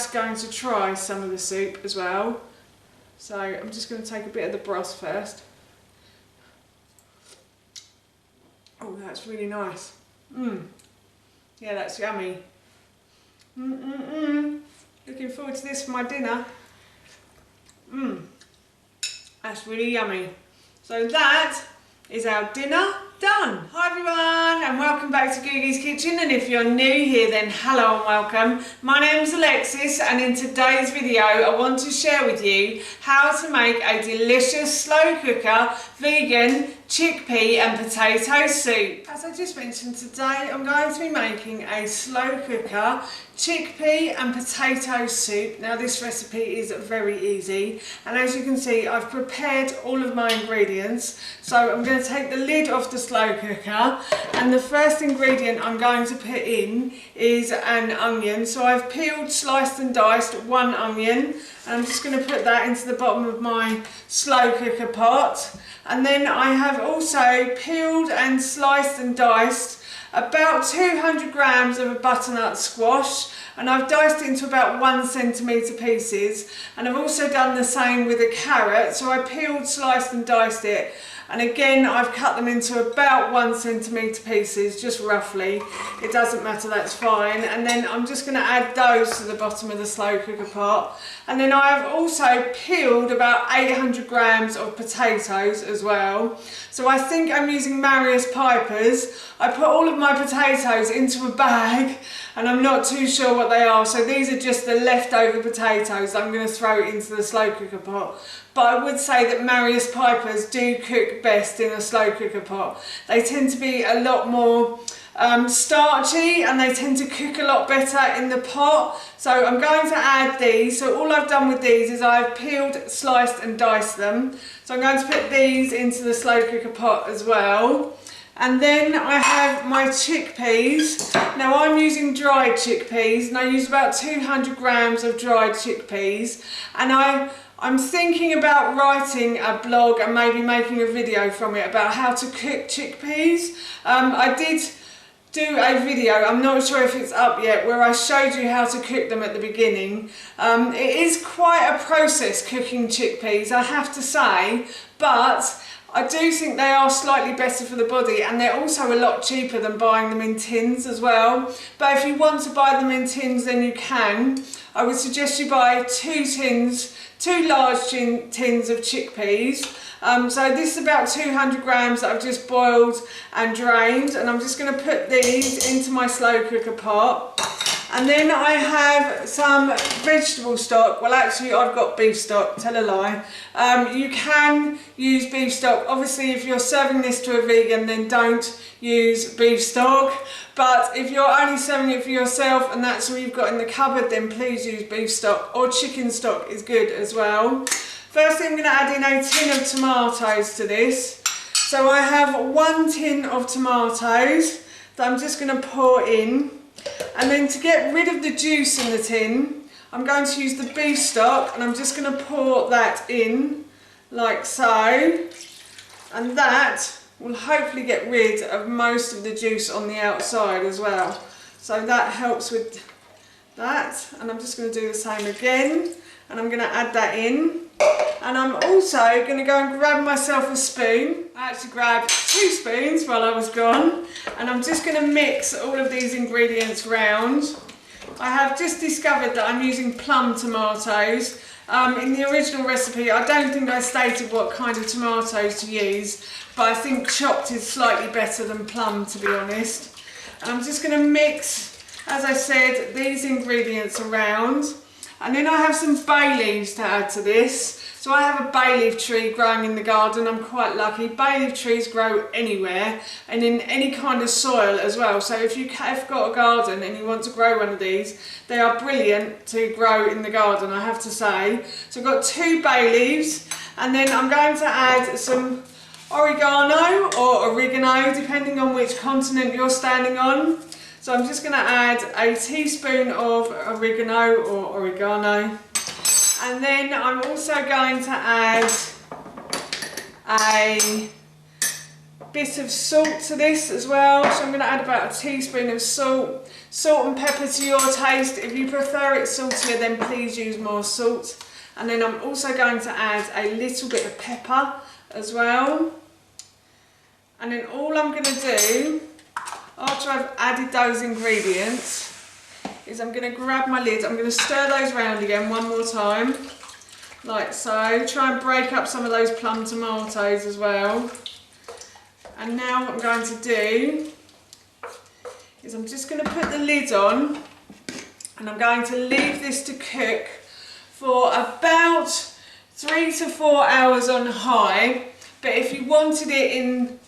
just going to try some of the soup as well. So I'm just going to take a bit of the broth first. Oh, that's really nice. Yeah, that's yummy. Looking forward to this for my dinner. That's really yummy. So that is our dinner done. Hi everyone, and welcome back to Googie's Kitchen, and if you're new here then hello and welcome. My name's Alexis, and in today's video I want to share with you how to make a delicious slow cooker vegan chickpea and potato soup. As I just mentioned, today I'm going to be making a slow cooker chickpea and potato soup. Now this recipe is very easy, and as you can see I've prepared all of my ingredients. So I'm going to take the lid off the slow cooker, and the first ingredient I'm going to put in is an onion. So I've peeled, sliced and diced one onion, and I'm just going to put that into the bottom of my slow cooker pot. And then I have also peeled and sliced and diced about 200 grams of a butternut squash, and I've diced it into about 1 centimetre pieces. And I've also done the same with a carrot, so I peeled, sliced and diced it, and again I've cut them into about 1 centimetre pieces, just roughly. It doesn't matter, that's fine. And then I'm just going to add those to the bottom of the slow cooker pot. And then I've also peeled about 800 grams of potatoes as well. So I think I'm using Marius Pipers. I put all of my potatoes into a bag, and I'm not too sure what they are. So these are just the leftover potatoes that I'm going to throw into the slow cooker pot. But I would say that Marius Pipers do cook best in a slow cooker pot. They tend to be a lot more starchy, and they tend to cook a lot better in the pot. So I'm going to add these. So all I've done with these is I've peeled, sliced and diced them. So I'm going to put these into the slow cooker pot as well. And then I have my chickpeas. Now I'm using dried chickpeas, and I use about 200 grams of dried chickpeas. And I'm thinking about writing a blog and maybe making a video from it about how to cook chickpeas. I did do a video, I'm not sure if it's up yet, where I showed you how to cook them at the beginning. It is quite a process cooking chickpeas, I have to say, but I do think they are slightly better for the body, and they're also a lot cheaper than buying them in tins as well. But if you want to buy them in tins, then you can. I would suggest you buy two large tins of chickpeas. So this is about 200 grams that I've just boiled and drained, and I'm just going to put these into my slow cooker pot. And then I have some vegetable stock. Well, actually I've got beef stock, tell a lie. You can use beef stock. Obviously if you're serving this to a vegan, then don't use beef stock. But if you're only serving it for yourself and that's all you've got in the cupboard, then please use beef stock, or chicken stock is good as well. Firstly, I'm going to add in a tin of tomatoes to this. So I have 1 tin of tomatoes that I'm just going to pour in. And then to get rid of the juice in the tin, I'm going to use the beef stock, and I'm just going to pour that in like so. And that will hopefully get rid of most of the juice on the outside as well. So that helps with that. And I'm just going to do the same again, and I'm going to add that in. And I'm also going to go and grab myself a spoon. I actually grabbed 2 spoons while I was gone, and I'm just going to mix all of these ingredients round. I have just discovered that I'm using plum tomatoes. In the original recipe I don't think I stated what kind of tomatoes to use, but I think chopped is slightly better than plum, to be honest. And I'm just going to mix, as I said, these ingredients around. And then I have some bay leaves to add to this. So I have a bay leaf tree growing in the garden. I'm quite lucky. Bay leaf trees grow anywhere and in any kind of soil as well. So if you have got a garden and you want to grow one of these, they are brilliant to grow in the garden, I have to say. So I've got 2 bay leaves, and then I'm going to add some oregano or oregano, depending on which continent you're standing on. So I'm just going to add a teaspoon of oregano, and then I'm also going to add bit of salt to this as well. So I'm going to add about a teaspoon of salt. Salt and pepper to your taste. If you prefer it saltier, then please use more salt. And then I'm also going to add a little bit of pepper as well. And then all I'm going to do, after I've added those ingredients, is I'm going to grab my lid, I'm going to stir those round again one more time, like so. Try and break up some of those plum tomatoes as well. And now what I'm going to do is I'm just going to put the lid on, and I'm going to leave this to cook for about 3 to 4 hours on high. But if you wanted it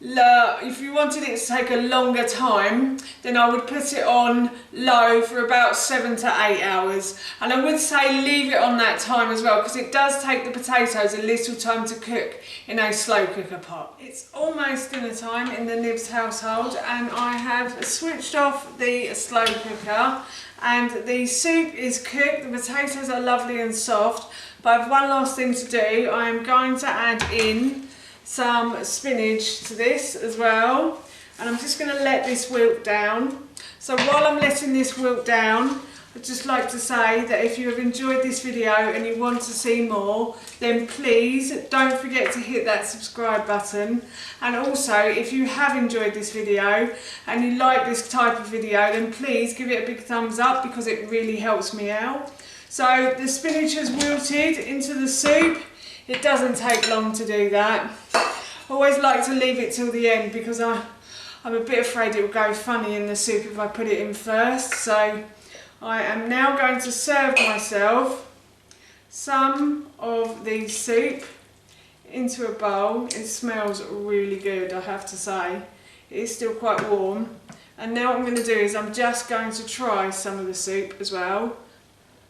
to take a longer time, then I would put it on low for about 7 to 8 hours. And I would say leave it on that time as well, because it does take the potatoes a little time to cook in a slow cooker pot. It's almost dinner time in the Nibs household, and I have switched off the slow cooker, and the soup is cooked. The potatoes are lovely and soft, but I have one last thing to do. I am going to add in some spinach to this as well, and I'm just going to let this wilt down. So while I'm letting this wilt down, I'd just like to say that if you have enjoyed this video and you want to see more, then please don't forget to hit that subscribe button. And also, if you have enjoyed this video and you like this type of video, then please give it a big thumbs up, because it really helps me out. So the spinach has wilted into the soup. It doesn't take long to do that. I always like to leave it till the end, because I'm a bit afraid it will go funny in the soup if I put it in first. So I am now going to serve myself some of the soup into a bowl. It smells really good, I have to say. It is still quite warm. And now what I'm going to do is I'm just going to try some of the soup as well.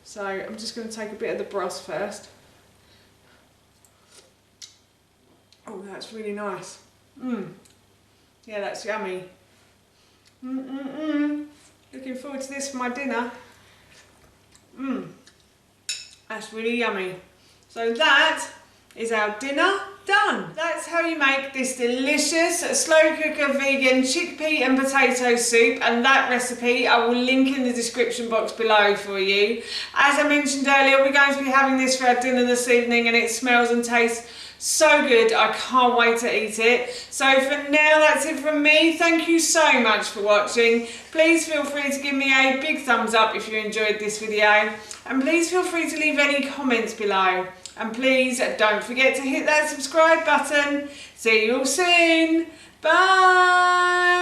So I'm just going to take a bit of the broth first. Oh, that's really nice. Yeah, that's yummy. Looking forward to this for my dinner. That's really yummy. So that is our dinner done. That's how you make this delicious slow cooker vegan chickpea and potato soup, and that recipe I will link in the description box below for you. As I mentioned earlier, we're going to be having this for our dinner this evening, and it smells and tastes so good. I can't wait to eat it. So for now, that's it from me. Thank you so much for watching. Please feel free to give me a big thumbs up if you enjoyed this video, and please feel free to leave any comments below. And please don't forget to hit that subscribe button. See you all soon. Bye.